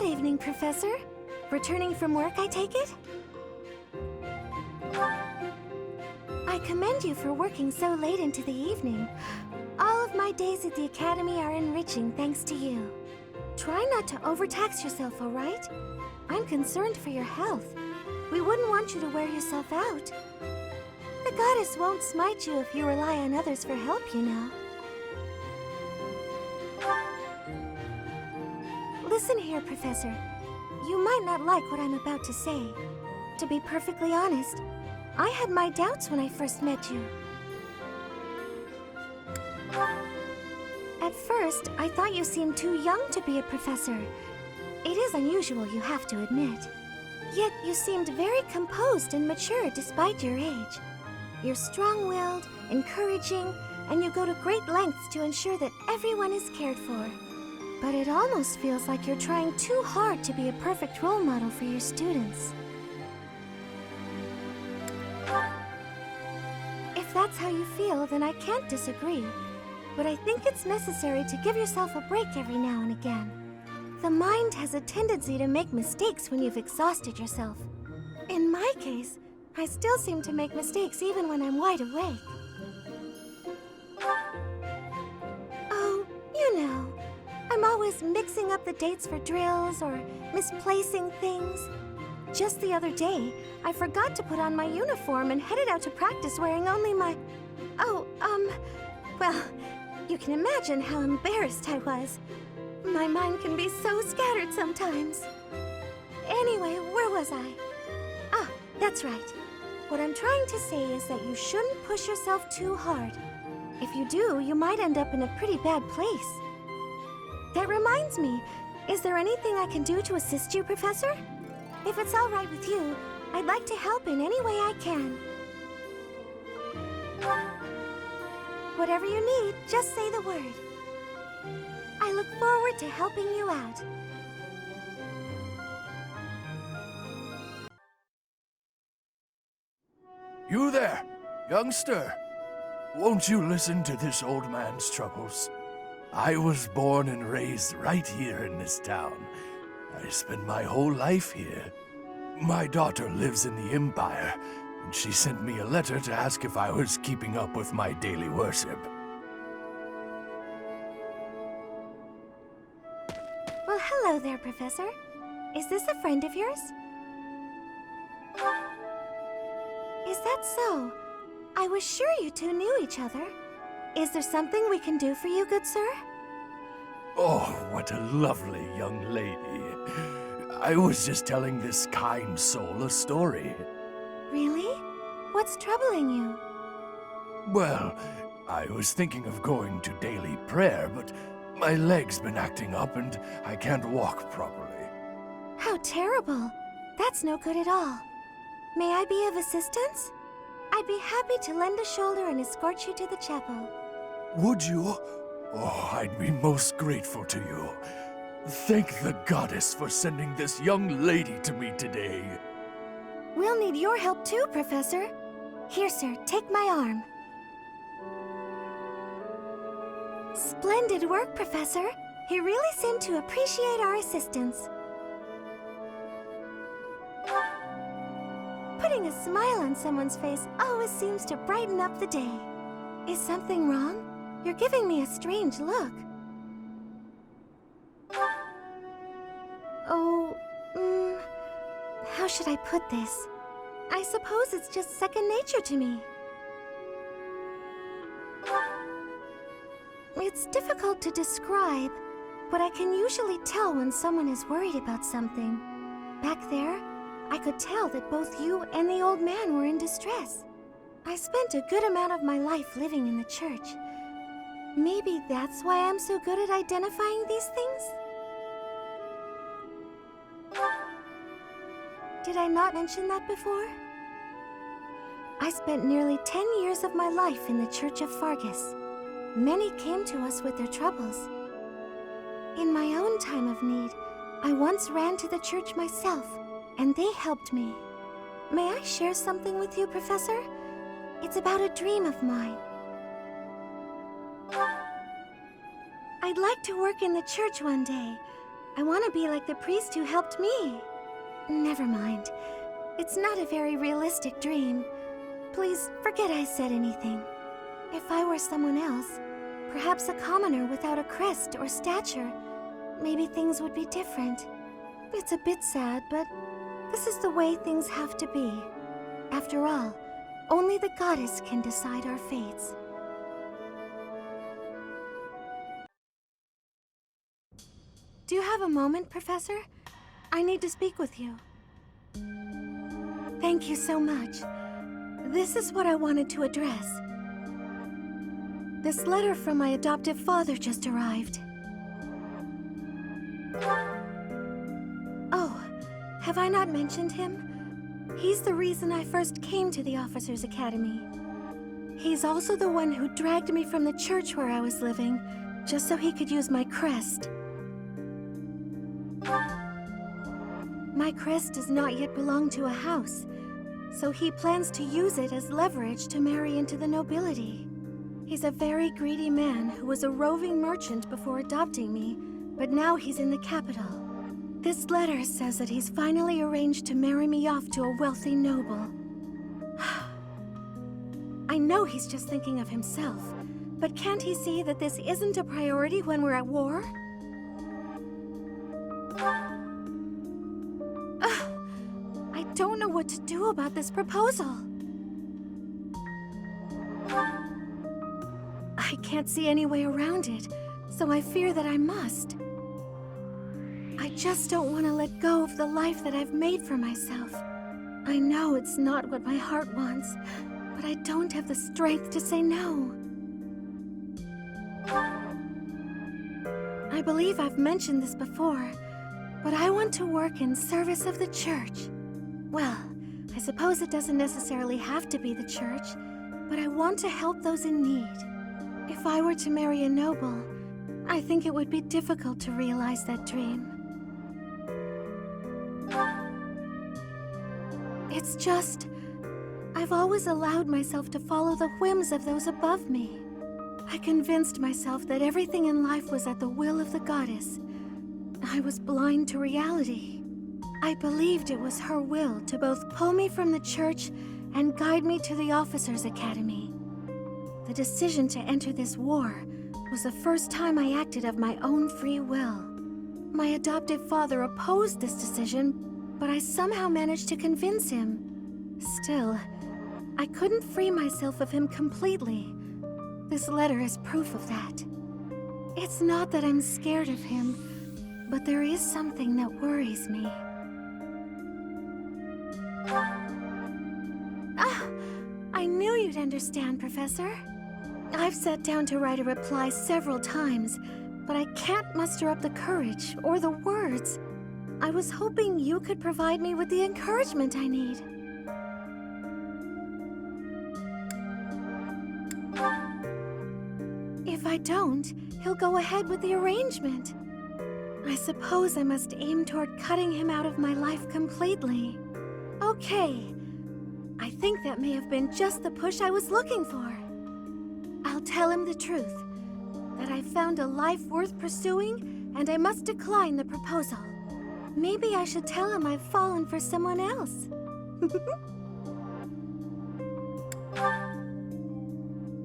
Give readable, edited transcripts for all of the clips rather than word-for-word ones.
Good evening, Professor. Returning from work, I take it? I commend you for working so late into the evening. All of my days at the Academy are enriching thanks to you. Try not to overtax yourself, all right? I'm concerned for your health. We wouldn't want you to wear yourself out. The goddess won't smite you if you rely on others for help, you know. Listen here, Professor. You might not like what I'm about to say. To be perfectly honest, I had my doubts when I first met you. At first, I thought you seemed too young to be a professor. It is unusual, you have to admit. Yet you seemed very composed and mature despite your age. You're strong-willed, encouraging, and you go to great lengths to ensure that everyone is cared for. But it almost feels like you're trying too hard to be a perfect role model for your students. If that's how you feel, then I can't disagree. But I think it's necessary to give yourself a break every now and again. The mind has a tendency to make mistakes when you've exhausted yourself. In my case, I still seem to make mistakes even when I'm wide awake. Oh, you know, I'm always mixing up the dates for drills or misplacing things. Just the other day, I forgot to put on my uniform and headed out to practice wearing only my... well, you can imagine how embarrassed I was. My mind can be so scattered sometimes. Anyway, where was I? Ah, that's right. What I'm trying to say is that you shouldn't push yourself too hard. If you do, you might end up in a pretty bad place. That reminds me, is there anything I can do to assist you, Professor? If it's all right with you, I'd like to help in any way I can. Whatever you need, just say the word. I look forward to helping you out. You there, youngster. Won't you listen to this old man's troubles? I was born and raised right here in this town. I spent my whole life here. My daughter lives in the Empire, and she sent me a letter to ask if I was keeping up with my daily worship. Well, hello there, Professor. Is this a friend of yours? Is that so? I was sure you two knew each other. Is there something we can do for you, good sir? Oh, what a lovely young lady. I was just telling this kind soul a story. Really? What's troubling you? Well, I was thinking of going to daily prayer, but my leg's been acting up and I can't walk properly. How terrible. That's no good at all. May I be of assistance? I'd be happy to lend a shoulder and escort you to the chapel. Would you? Oh, I'd be most grateful to you. Thank the goddess for sending this young lady to me today. We'll need your help too, Professor. Here, sir, take my arm. Splendid work, Professor. He really seemed to appreciate our assistance. Putting a smile on someone's face always seems to brighten up the day. Is something wrong? You're giving me a strange look. Oh, how should I put this? I suppose it's just second nature to me. It's difficult to describe, but I can usually tell when someone is worried about something. Back there, I could tell that both you and the old man were in distress. I spent a good amount of my life living in the church. Maybe that's why I'm so good at identifying these things? Did I not mention that before? I spent nearly 10 years of my life in the Church of Fargus. Many came to us with their troubles. In my own time of need, I once ran to the church myself, and they helped me. May I share something with you, Professor? It's about a dream of mine. I'd like to work in the church one day, I want to be like the priest who helped me. Never mind. It's not a very realistic dream. Please forget I said anything. If I were someone else, perhaps a commoner without a crest or stature, maybe things would be different. It's a bit sad, but this is the way things have to be. After all, only the goddess can decide our fates. Do you have a moment, Professor? I need to speak with you. Thank you so much. This is what I wanted to address. This letter from my adoptive father just arrived. Oh, have I not mentioned him? He's the reason I first came to the Officers' Academy. He's also the one who dragged me from the church where I was living, just so he could use my crest. My crest does not yet belong to a house, so he plans to use it as leverage to marry into the nobility. He's a very greedy man who was a roving merchant before adopting me, but now he's in the capital. This letter says that he's finally arranged to marry me off to a wealthy noble. I know he's just thinking of himself, but can't he see that this isn't a priority when we're at war? I don't know what to do about this proposal. I can't see any way around it, so I fear that I must. I just don't want to let go of the life that I've made for myself. I know it's not what my heart wants, but I don't have the strength to say no. I believe I've mentioned this before, but I want to work in service of the church. Well, I suppose it doesn't necessarily have to be the church, but I want to help those in need. If I were to marry a noble, I think it would be difficult to realize that dream. It's just, I've always allowed myself to follow the whims of those above me. I convinced myself that everything in life was at the will of the goddess. I was blind to reality. I believed it was her will to both pull me from the church and guide me to the Officers' Academy. The decision to enter this war was the first time I acted of my own free will. My adoptive father opposed this decision, but I somehow managed to convince him. Still, I couldn't free myself of him completely. This letter is proof of that. It's not that I'm scared of him, but there is something that worries me. I knew you'd understand, Professor. I've sat down to write a reply several times, but I can't muster up the courage or the words. I was hoping you could provide me with the encouragement I need. If I don't, he'll go ahead with the arrangement. I suppose I must aim toward cutting him out of my life completely. Okay. I think that may have been just the push I was looking for. I'll tell him the truth, that I found a life worth pursuing, and I must decline the proposal. Maybe I should tell him I've fallen for someone else.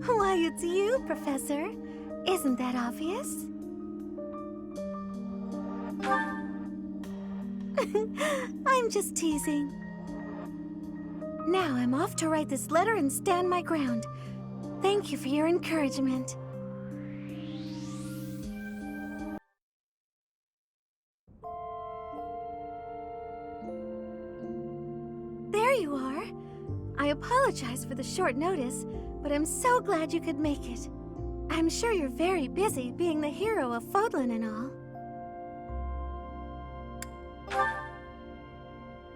Why, it's you, Professor. Isn't that obvious? I'm just teasing. Now I'm off to write this letter and stand my ground. Thank you for your encouragement. There you are. I apologize for the short notice, but I'm so glad you could make it. I'm sure you're very busy being the hero of Fodlan and all.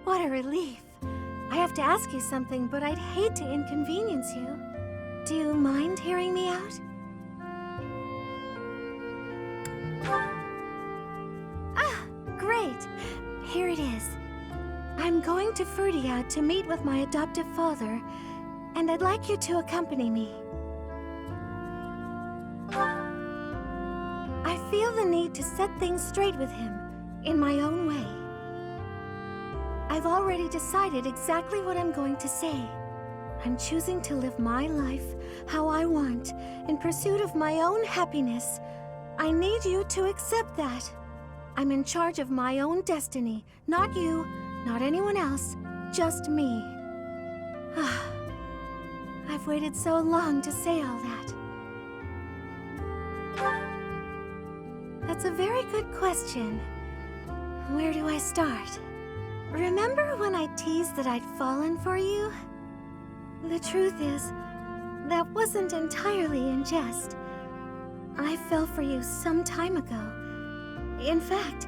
What a relief. I have to ask you something, but I'd hate to inconvenience you. Do you mind hearing me out? Ah, great. Here it is. I'm going to Ferdia to meet with my adoptive father, and I'd like you to accompany me. I feel the need to set things straight with him, in my own way. I've already decided exactly what I'm going to say. I'm choosing to live my life how I want, in pursuit of my own happiness. I need you to accept that. I'm in charge of my own destiny, not you, not anyone else, just me. I've waited so long to say all that. That's a very good question. Where do I start? Remember when I teased that I'd fallen for you? The truth is, that wasn't entirely in jest. I fell for you some time ago. In fact,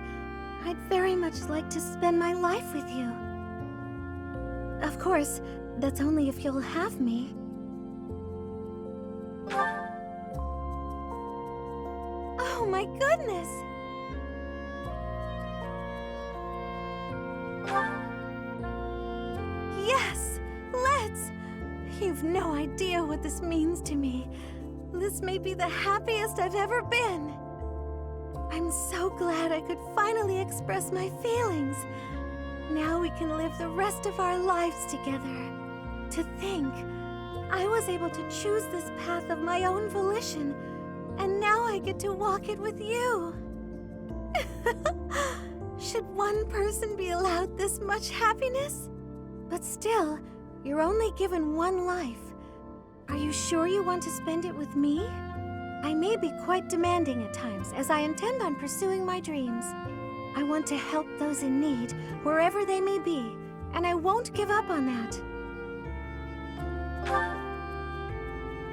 I'd very much like to spend my life with you. Of course, that's only if you'll have me. Oh my goodness! Yes, let's! You've no idea what this means to me. This may be the happiest I've ever been. I'm so glad I could finally express my feelings. Now we can live the rest of our lives together. To think, I was able to choose this path of my own volition, and now I get to walk it with you. Should one person be allowed this much happiness? But still, you're only given one life. Are you sure you want to spend it with me? I may be quite demanding at times, as I intend on pursuing my dreams. I want to help those in need, wherever they may be, and I won't give up on that.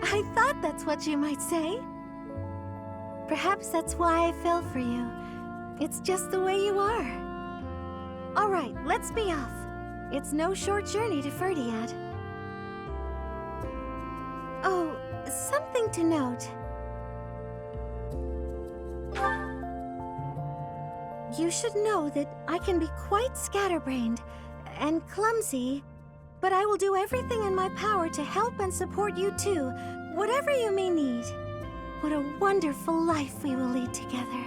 I thought that's what you might say. Perhaps that's why I fell for you. It's just the way you are. All right, let's be off. It's no short journey to Ferdiad. Oh, something to note. You should know that I can be quite scatterbrained and clumsy, but I will do everything in my power to help and support you too, whatever you may need. What a wonderful life we will lead together.